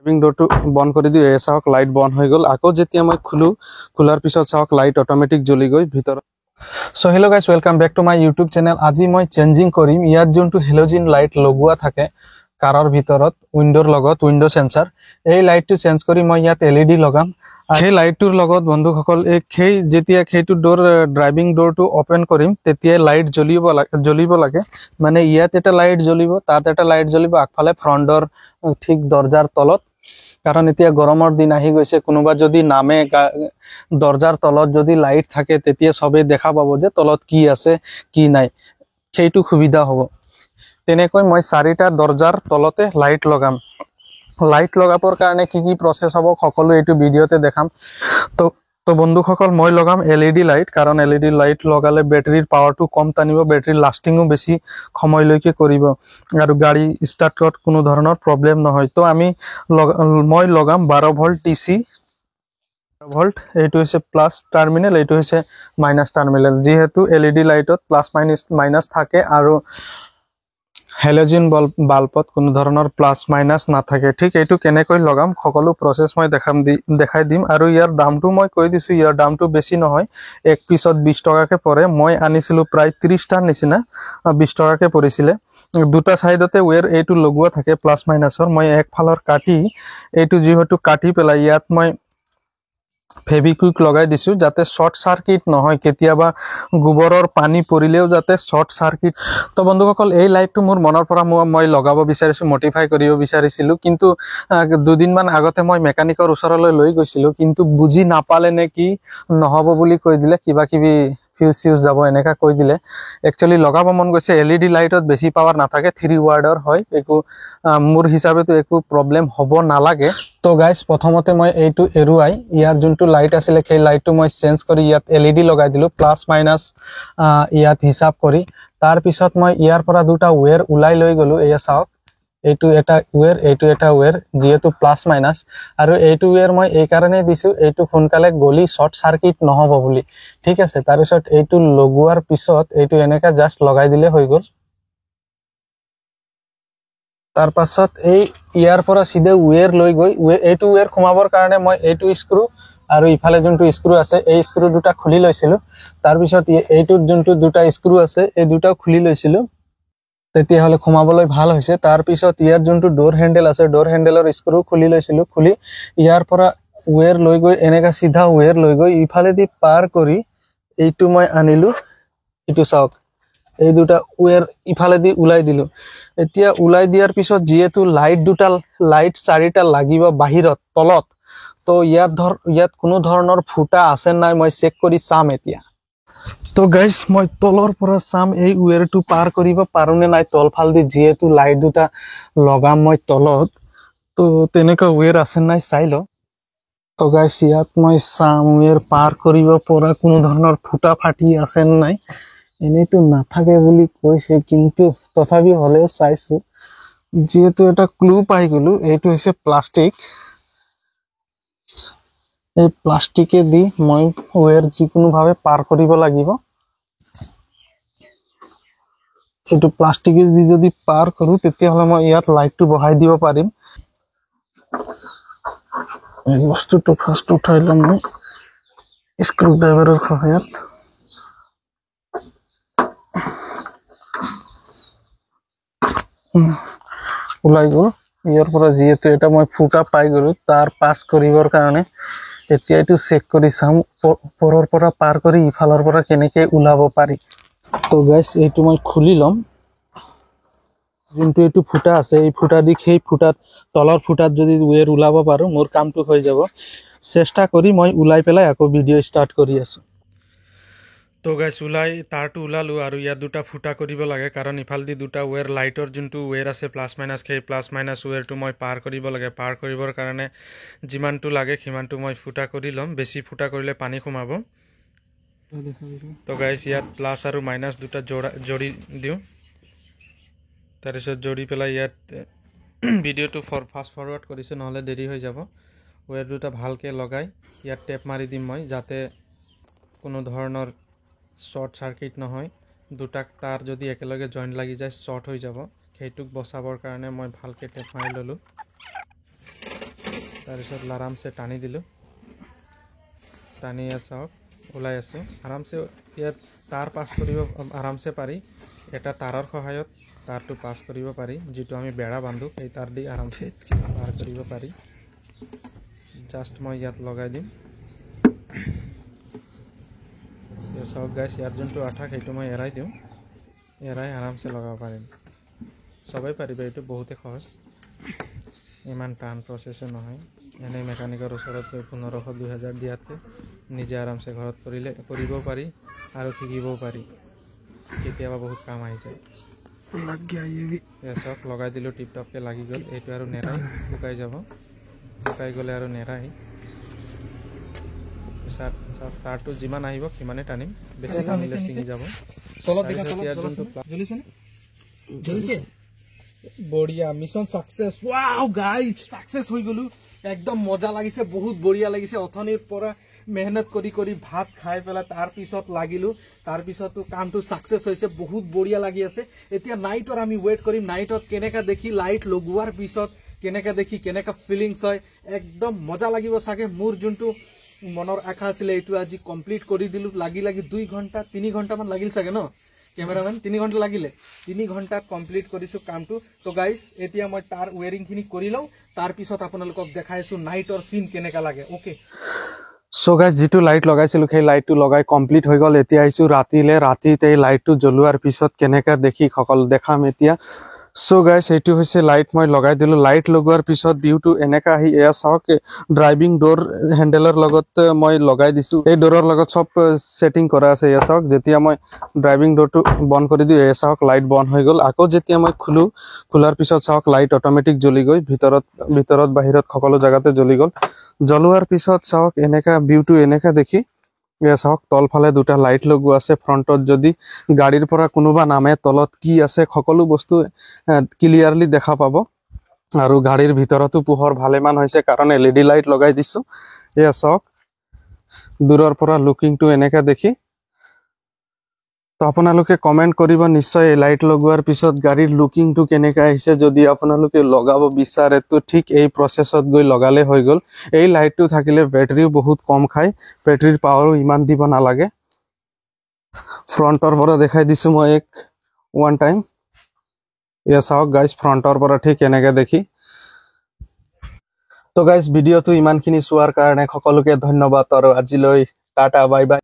Driving ডোৰটো বন্ধ কৰি দিওঁ। এই চাওক লাইট বন্ধ হৈ গ'ল। আকৌ যেতিয়া মই খোলাৰ পিছত চাওক লাইট অট'মেটিক জ্বলি গৈ ভিতৰত। So hello' guys, welcome back to my YouTube channel. আজি মই চেঞ্জিং কৰিম ইয়াত যোনটো হেলোজিন লাইট লগোৱা থাকে কাৰৰ ভিতৰত উইণ্ডোৰ লগত উইণ্ডো সেন্সাৰ, এই লাইটটো চেঞ্জ কৰি মই ইয়াত LED লগাম। সেই লাইটটোৰ লগত বন্ধুসকল যেতিয়া সেইটো ড্ৰাইভিং ডোৰটো অপেন কৰিম তেতিয়া লাইট জ্বলিব লাগে। মানে ইয়াত এটা লাইট জ্বলিব, তাত এটা লাইট জ্বলিব, আগফালে ফ্ৰণ্টৰ ঠিক দরজার তলত। কারণ এতিয়া গরমের দিন আহি গৈছে, কোনোবা যদি নামে দরজার তলত যদি লাইট থাকে তেতিয়া সবে দেখা পাব যে তলত কি আছে কি নাই, সেইটো সুবিধা হ'ব। তেনেকৈ মই 4টা দরজার তলতে লাইট লগাম। লাইট লগাবৰ কাৰণে কি প্ৰসেস হ'ব সকলো এইটো ভিডিওতে দেখাম। তো বন্ধুসকল মই লগাম LED লাইট, কাৰণ LED লাইট লগালে ব্যাটাৰিৰ পাৱাৰটো কম টানিব, ব্যাটাৰিৰ লাষ্টিংও বেছি সময়লৈকে কৰিব আৰু গাড়ী স্টাৰ্টত কোনো ধৰণৰ প্ৰবলেম নহয়। তো মই লগাম 12 ভোল্ট DC ভোল্ট। এইটো হৈছে প্লাস টার্মিনাল, এইটো হৈছে মাইনাস টার্মিনাল। যেহেতু LED লাইটত প্লাস মাইনাস থাকে আৰু হেলোজিন বাল্বত কোনো ধৰণৰ প্লাস মাইনাস নাথাকে। ঠিক এইটো কেনেকৈ লগাম সকলো প্ৰসেস মই দেখাই দিম। আৰু ইয়াৰ দামটো মই কৈ দিছো, ইয়াৰ দামটো বেছি নহয়, এক পিছত 20 টকাকে পৰে। মই আনিছিলো প্ৰায় 30টাৰ নিচিনা, 20 টকাকে পৰিছিলে। দুটা সাইডতে ওয়্যাৰ এইটো লগোৱা থাকে প্লাস মাইনাসৰ। মই এক ফালৰ কাটি এইটো যেহেতু কাটি পেলাই ইয়াত মই ফেভিকুইক লগাই দিছো যাতে শর্ট সার্কিট নহয়, কেতিয়াবা গোবৰৰ পানী পৰিলেও যাতে শৰ্ট সাৰ্কিট। তো বন্ধুসকল এই লাইটটো মোৰ মনৰ পৰা মই লগাব বিচাৰিছো, মডিফাই কৰিব বিচাৰিছিলো, কিন্তু দুদিনমান আগতে মই মেকানিকৰ ওচৰলৈ লৈ গৈছিলো, কিন্তু বুজি নাপালে নে কি নহব বুলি কৈ দিলে, কিবা কিবি ফিউজ যাব এনেকা কৈ দিলে। একচুয়ালি লগাব মন গৈছে। LED লাইটত বেছি পাৱাৰ নাথাকে, 3 ওয়াৰ্ডৰ হয়, একো মোৰ হিচাপেতো একো প্ৰবলেম হ'ব নালাগে। তো গাইজ প্ৰথমতে মই এইটো এৰুৱাই ইয়াৰ যোনটো লাইট আছিলে সেই লাইটটো মই চেঞ্জ কৰি ইয়াত LED লগাই দিলো, প্লাস মাইনাস ইয়াত হিসাব কৰি। তাৰ পিছত মই ইয়াৰ পৰা দুটা ওয়্যাৰ উলাই লৈ গলো। এয়া চাওক, এইটো এটা ওয়্যাৰ, এইটো এটা ওয়্যাৰ, যেহেতু প্লাস মাইনাস। আৰু এইটো ওয়্যাৰ মই এই কাৰণে দিছো, এইটো সোনকালে গলি শৰ্ট সাৰ্কিট নহব বুলি। ঠিক আছে, তাৰ পিছত এইটো লগোৱাৰ পিছত এইটো এনেকা জাস্ট লগাই দিলে হৈ গল। তাৰ পাছত এই ইয়াৰ পৰা সিধে ওয়্যাৰ লৈ গৈ এইটো ওয়্যাৰ সোমাবৰ কাৰণে মই এইটো স্ক্ৰু আৰু ইফালে যোনটো স্ক্ৰু আছে এই স্ক্ৰু দুটা খুলি লৈছিলো। তাৰ পিছত এইটো যোনটো দুটা স্ক্ৰু আছে এই দুটাও খুলি লৈছিলো, তেতিয়া হলে সোমাবলৈ ভাল হৈছে। তাৰ পিছত ইয়াৰ যোনটো ডোৰ হ্যান্ডেল আছে, ডোৰ হ্যান্ডেলৰ স্ক্ৰু খুলি লৈছিলো, খুলি ইয়াৰ পৰা ওয়্যাৰ লৈ গৈ এনেকা সিধা ওয়্যাৰ লৈ গৈ ইফালেদি পাৰ কৰি এইটো মই আনিলো। এইটো চাওক, এই দুটা ওয়্যাৰ ইফালেদি উলাই দিলো। এতিয়া উলাই দিয়াৰ পিছত যেহেতু লাইট 4টা লাগিব বাহিৰত তলত, তো ইয়াত কোনো ধৰণৰ ফুটা আছে নাই মই চেক কৰি চাম এতিয়া। তো গাইস মই তলৰ পৰা চাম এই ওয়্যাৰটো পাৰ কৰিব পাৰোনে নাই তলফালদি, যেহেতু লাইট দুটা লগাম মই তলত, তো তেনেকুৱা ওয়্যাৰ আছে নাই চাই ল। তো গাইস ইয়াত মই চাম ওয়্যাৰ পাৰ কৰিব পৰা কোনো ধৰণৰ ফুটা ফাটি আছে নাই। এনেইতো নাথাকে বুলি কৈছে, কিন্তু তথাপি হলেও চাইছো। যেহেতু এটা ক্লু পাই গলো, এইটো হৈছে প্লাষ্টিক। এই প্লাষ্টিকে দি মই ওয়্যাৰ যিকোনো ভাবে পাৰ কৰিব লাগিব। এইটো প্লাষ্টিকে দি যদি পাৰ কৰো তেতিয়া হলে মই ইয়াত লাইটটো বহাই দিব পাৰিম। এই বস্তুটো ফাৰ্ষ্ট উঠাই লম মই স্ক্ৰু ড্ৰাইভাৰৰ সহায়ত। ওলাই গ'ল ইয়াৰ পৰা। যেহেতু এটা মই ফুটা পাই গলো তাৰ পাছ কৰিবৰ কাৰণে এতিয়া এইটো চেক কৰি চাম ওপৰৰ পৰা পাৰ কৰি ইফালৰ পৰা কেনেকৈ ওলাব পাৰি। তো গাইস এইটো মই খুলি লম। যোনটো এইটো ফুটা আছে এই ফুটা দি সেই ফুটাত তলৰ ফুটাত যদি ওয়্যাৰ ওলাব পাৰো মোৰ কামটো হৈ যাব। চেষ্টা কৰি মই ওলাই পেলাই আকৌ ভিডিও স্টাৰ্ট কৰি আছো। তো গাইস তাৰটো ওলালো আৰু ইয়াত দুটা ফুটা কৰিব লাগে, কাৰণ ইফালদি দুটা ওয়্যাৰ লাইটৰ যোনটো ওয়্যাৰ আছে প্লাস মাইনাস, সেই প্লাস মাইনাস ওয়্যাৰটো মই পাৰ কৰিব লাগে। পাৰ কৰিবৰ কাৰণে যিমানটো লাগে সিমানটো মই ফুটা কৰি ল'ম, বেছি ফুটা কৰিলে পানী সোমাব। তো গাইস ইয়াত প্লাস আৰু মাইনাস দুটা জড়ি দিওঁ। তাৰপিছত জড়ি পেলাই ইয়াত ভিডিওটো ফাষ্ট ফৰৱাৰ্ড কৰিছো, নহলে দেৰি হৈ যাব। ওয়্যাৰ দুটা ভালকে লগাই ইয়াত টেপ মাৰি দিম মই, যাতে কোনো ধৰণৰ শৰ্ট সাৰ্কিট নহয়। দুটা তাৰ যদি একেলগে জয়েন্ট লাগি যায় শৰ্ট হৈ যাব, সেইটোক বচাবৰ কাৰণে মই ভালকে টেপ মাৰি ললো। তাৰপিছত আৰামছে টানি দিলোঁ, টানি চাওক ওলাই আছোঁ আৰামছে। ইয়াত তাৰ পাছ কৰিব আৰামছে পাৰি, এটা তাৰৰ সহায়ত তাৰটো পাছ কৰিব পাৰি, যিটো আমি বেৰা বান্ধো সেই তাৰ দি আৰামছে পাৰ কৰিব পাৰি। জাষ্ট মই ইয়াত লগাই দিম। চাওক গাইছ, ইয়াত যোনটো আঠা সেইটো মই এৰাই দিওঁ, এৰাই আৰামছে লগাব পাৰিম। সবাই পাৰিব, এইটো বহুতে সহজ, ইমান টান প্ৰচেছো নহয়। এনেই মেকানিকৰ ওচৰত গৈ 1500-2000 দিয়াতকৈ নিজে আৰামছে ঘৰত কৰিবও পাৰি আৰু শিকিবও পাৰি, কেতিয়াবা বহুত কাম আহি যায়। চাওক লগাই দিলোঁ, টিপটপকৈ লাগি গ'ল। এইটো আৰু নেৰাই শুকাই যাব, শুকাই গ'লে আৰু নেৰাই তারটো যিমান আহিব সিমানে টানিম, বেছি টানিলে ছিঙি যাব। বঢ়িয়া, mission success. Wow guys, success হৈ গলো, একদম মজা লাগিছে, বহুত বঢ়িয়া লাগিছে। অথনিৰ পৰা মেহনত কৰি কৰি ভাত খাই পেলাই তাৰ পিছত লাগিলো, তাৰ পিছতো কামটো সাকসেস হৈছে, বহুত বঢ়িয়া লাগি আছে। এতিয়া নাইটৰ আমি ৱেইট কৰিম, নাইটত কেনেকা দেখি লাইট লগোৱাৰ পিছত কেনেকা দেখি কেনেকা ফিলিংস হয়, একদম মজা লাগিব চাগে। মোৰ যোনটো মনৰ আশা আছিলে এইটো আজি কমপ্লিট কৰি দিলো। লাগি 2 ঘণ্টা 3 ঘণ্টামান লাগিল চাগে ন কেমেৰামেন? 3 ঘণ্টা লাগিলে, 3 ঘণ্টাত কমপ্লিট কৰিছো কামটো। তো গাইজ, এতিয়া মই তাৰ ৱেৰিংখিনি কৰি লওঁ, তাৰ পিছত আপোনালোকক দেখাইছো নাইটৰ সিন কেনেকা লাগে। ওকে, সো গাইজ, যিটো লাইট লগাইছিলো সেই লাইটটো লগাই কমপ্লিট হৈ গ'ল। এতিয়া আহিছো ৰাতিলে, ৰাতিতে এই লাইটটো জ্বলোৱাৰ পিছত কেনেকা দেখি সকলো দেখাম এতিয়া। সো গাইজ, এইটো হৈছে লাইট মই লগাই দিলো। লাইট লগোৱাৰ পিছত ভিউটো এনেকা আহি, এয়া চাওক ড্ৰাইভিং ডোৰ হেণ্ডেলৰ লগত মই লগাই দিছো। এই ডোৰৰ লগত সব সেটিং কৰা আছে। এয়া চাওক, যেতিয়া মই ড্ৰাইভিং ডোৰটো বন্ধ কৰি দিওঁ, এয়া চাওক লাইট বন্ধ হৈ গ'ল। আকৌ যেতিয়া মই খোলাৰ পিছত চাওক লাইট অট'মেটিক জ্বলি গৈ ভিতৰত বাহিৰত সকলো জেগাতে জ্বলি গ'ল। জ্বলোৱাৰ পিছত চাওক এনেকা ভিউটো এনেকা দেখি, এয়া চাওক তলফালে 2টা লাইট লগোৱা আছে। ফ্ৰণ্টত যদি গাড়ীৰ পৰা কোনোবা নামে, তলত কি আছে সকলো বস্তু ক্লিয়াৰলি দেখা পাব। আৰু গাড়ীৰ ভিতৰতো পোহৰ ভালেমান হৈছে, কাৰণ LED লাইট লগাই দিছো। এয়া চাওক দূৰৰ পৰা লুকিংটো এনেকা দেখি। তো আপোনালোকে কমেন্ট কৰিব নিশ্চয়, এই লাইট লগোৱাৰ পিছত গাড়ীৰ লুকিংটো কেনেকা আহিছে। যদি আপোনালোকে লগাব বিচাৰে তো ঠিক এই প্ৰচেছত গৈ লগালে হৈ গ'ল। এই লাইটটো থাকিলে বেটাৰীও বহুত কম খায়, বেটাৰীৰ পাৱাৰো ইমান দিব নালাগে। ফ্ৰণ্টৰ পৰা দেখাই দিছো মই ওৱান টাইম। এয়া চাওক গাইজ, ফ্ৰণ্টৰ পৰা ঠিক এনেকে দেখি। তো গাইজ, ভিডিঅ'টো ইমানখিনি চোৱাৰ কাৰণে সকলোকে ধন্যবাদ, আৰু আজিলৈ টাটা বাই বাই।